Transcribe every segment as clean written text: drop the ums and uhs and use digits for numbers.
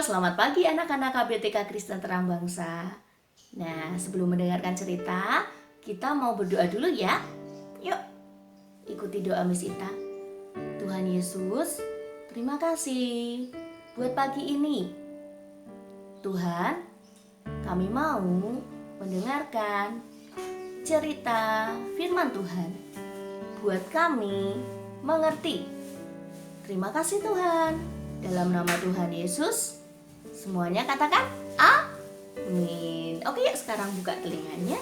selamat pagi anak-anak KBTK Kristen Terang Bangsa. Nah, sebelum mendengarkan cerita, kita mau berdoa dulu ya. Yuk, ikuti doa Miss Ita. Tuhan Yesus, terima kasih buat pagi ini. Tuhan, kami mau mendengarkan cerita firman Tuhan. Buat kami mengerti. Terima kasih Tuhan. Dalam nama Tuhan Yesus, semuanya katakan amin. Oke, yuk sekarang buka telinganya.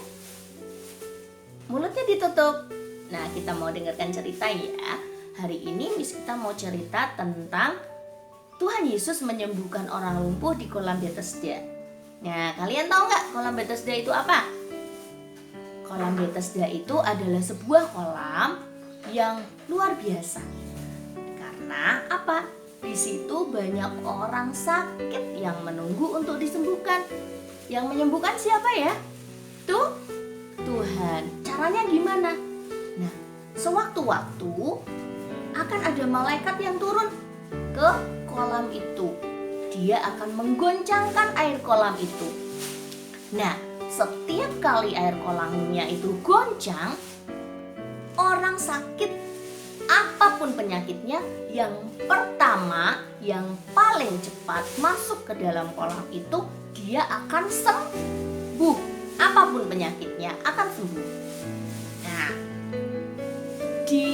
Mulutnya ditutup. Nah, kita mau dengarkan cerita ya. Hari ini Miss kita mau cerita tentang Tuhan Yesus menyembuhkan orang lumpuh di kolam Bethesda. Nah, kalian tahu nggak kolam Bethesda itu apa? Kolam Bethesda itu adalah sebuah kolam yang luar biasa. Karena apa? Di situ banyak orang sakit yang menunggu untuk disembuhkan. Yang menyembuhkan siapa ya? Tuhan. Caranya gimana? Nah, sewaktu-waktu akan ada malaikat yang turun ke kolam itu. Dia akan menggoncangkan air kolam itu. Nah, setiap kali air kolamnya itu goncang, orang sakit apapun penyakitnya, yang pertama, yang paling cepat masuk ke dalam kolam itu, dia akan sembuh. Apapun penyakitnya akan sembuh. Nah, di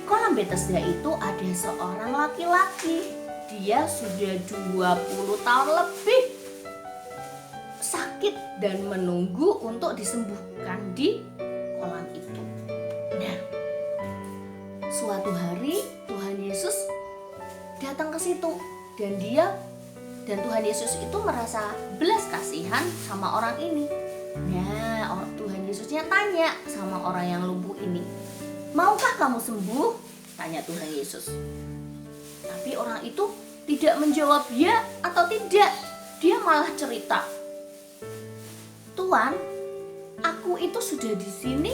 kolam Bethesda itu ada seorang laki-laki. Dia sudah 20 tahun lebih sakit dan menunggu untuk disembuhkan di kolam itu. Nah, suatu hari Tuhan Yesus datang ke situ dan Tuhan Yesus itu merasa belas kasihan sama orang ini. Nah, Tuhan Yesusnya tanya sama orang yang lumpuh ini, "Maukah kamu sembuh?" tanya Tuhan Yesus. Tapi orang itu tidak menjawab ya atau tidak. Dia malah cerita, "Tuhan, aku itu sudah di sini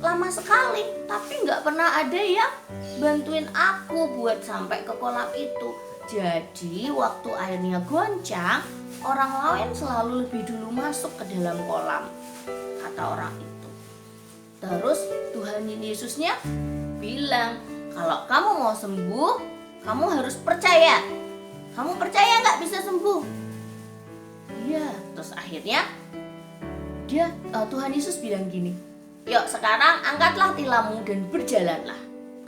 lama sekali, tapi nggak pernah ada yang bantuin aku buat sampai ke kolam itu. Jadi waktu airnya goncang, orang lain selalu lebih dulu masuk ke dalam kolam," kata orang itu. Terus Tuhan Yesusnya bilang, "Kalau kamu mau sembuh, kamu harus percaya. Kamu percaya nggak bisa sembuh?" Iya. Terus akhirnya Tuhan Yesus bilang gini, "Yuk sekarang angkatlah tilammu dan berjalanlah,"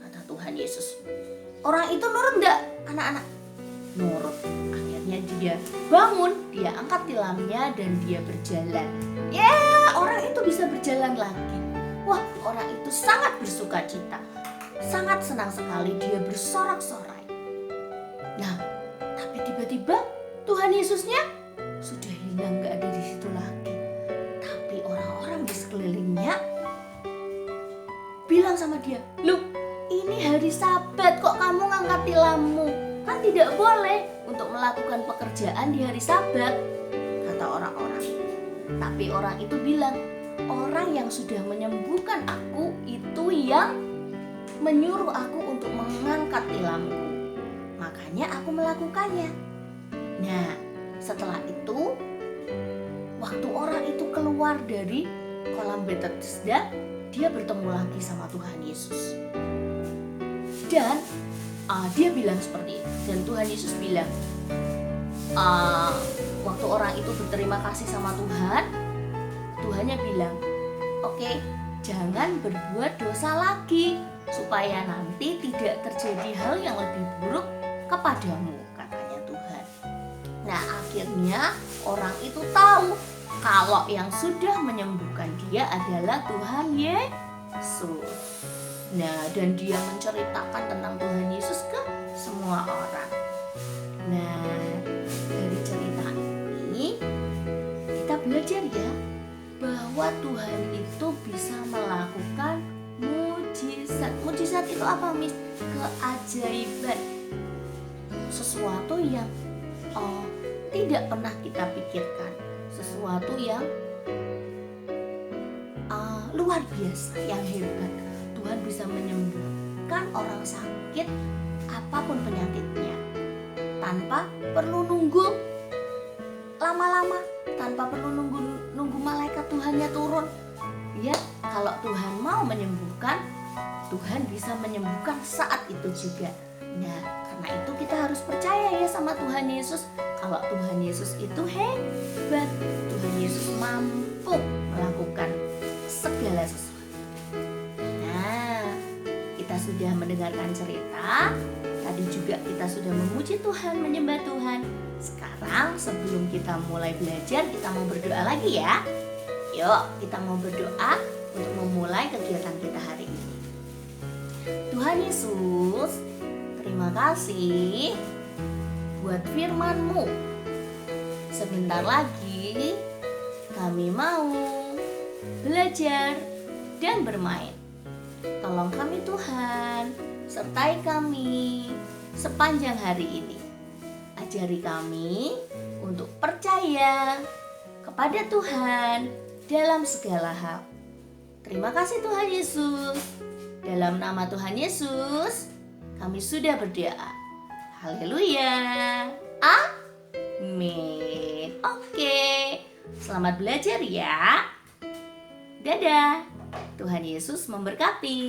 kata Tuhan Yesus. Orang itu nurut enggak anak-anak? Nurut. Akhirnya dia bangun, dia angkat tilamnya dan dia berjalan. Ya, orang itu bisa berjalan lagi. Wah, orang itu sangat bersuka cita. Sangat senang sekali, dia bersorak-sorai. Nah, tapi tiba-tiba Tuhan Yesusnya sudah hilang, enggak ada di situ lagi. Tapi orang-orang di sekelilingnya bilang sama dia, "Loh, ini hari Sabat, kok kamu ngangkat tilammu? Kan tidak boleh untuk melakukan pekerjaan di hari Sabat," kata orang-orang. Tapi orang itu bilang, "Orang yang sudah menyembuhkan aku itu yang menyuruh aku untuk mengangkat tilamku. Makanya aku melakukannya." Nah, setelah itu, waktu orang itu keluar dari kolam Bethesda, dia bertemu lagi sama Tuhan Yesus. Dan dia bilang seperti itu. Dan Tuhan Yesus bilang, waktu orang itu berterima kasih sama Tuhan, Tuhannya bilang, "Oke, jangan berbuat dosa lagi, supaya nanti tidak terjadi hal yang lebih buruk kepadamu," katanya Tuhan. Nah, akhirnya orang itu tahu kalau yang sudah menyembuhkan dia adalah Tuhan Yesus. Nah, dan dia menceritakan tentang Tuhan Yesus ke semua orang. Nah, dari cerita ini kita belajar ya bahwa Tuhan itu bisa melakukan mujizat. Mujizat itu apa, Miss? Keajaiban. Sesuatu yang tidak pernah kita pikirkan. Sesuatu yang luar biasa, yang hebat. Tuhan bisa menyembuhkan orang sakit apapun penyakitnya tanpa perlu nunggu lama-lama tanpa perlu nunggu malaikat Tuhannya turun. Ya, kalau Tuhan mau menyembuhkan, Tuhan bisa menyembuhkan saat itu juga. Nah, karena itu kita harus percaya ya sama Tuhan Yesus. Kalau Tuhan Yesus itu hebat, Tuhan Yesus mampu melakukan segala sesuatu. Nah, kita sudah mendengarkan cerita. Tadi juga kita sudah memuji Tuhan, menyembah Tuhan. Sekarang sebelum kita mulai belajar, kita mau berdoa lagi ya. Yuk, kita mau berdoa untuk memulai kegiatan kita hari ini. Tuhan Yesus, terima kasih buat firman-Mu. Sebentar lagi kami mau belajar dan bermain. Tolong kami Tuhan, sertai kami sepanjang hari ini. Ajari kami untuk percaya kepada Tuhan dalam segala hal. Terima kasih Tuhan Yesus. Dalam nama Tuhan Yesus, kami sudah berdoa. Haleluya. Amin. Oke, selamat belajar ya. Dadah. Tuhan Yesus memberkati.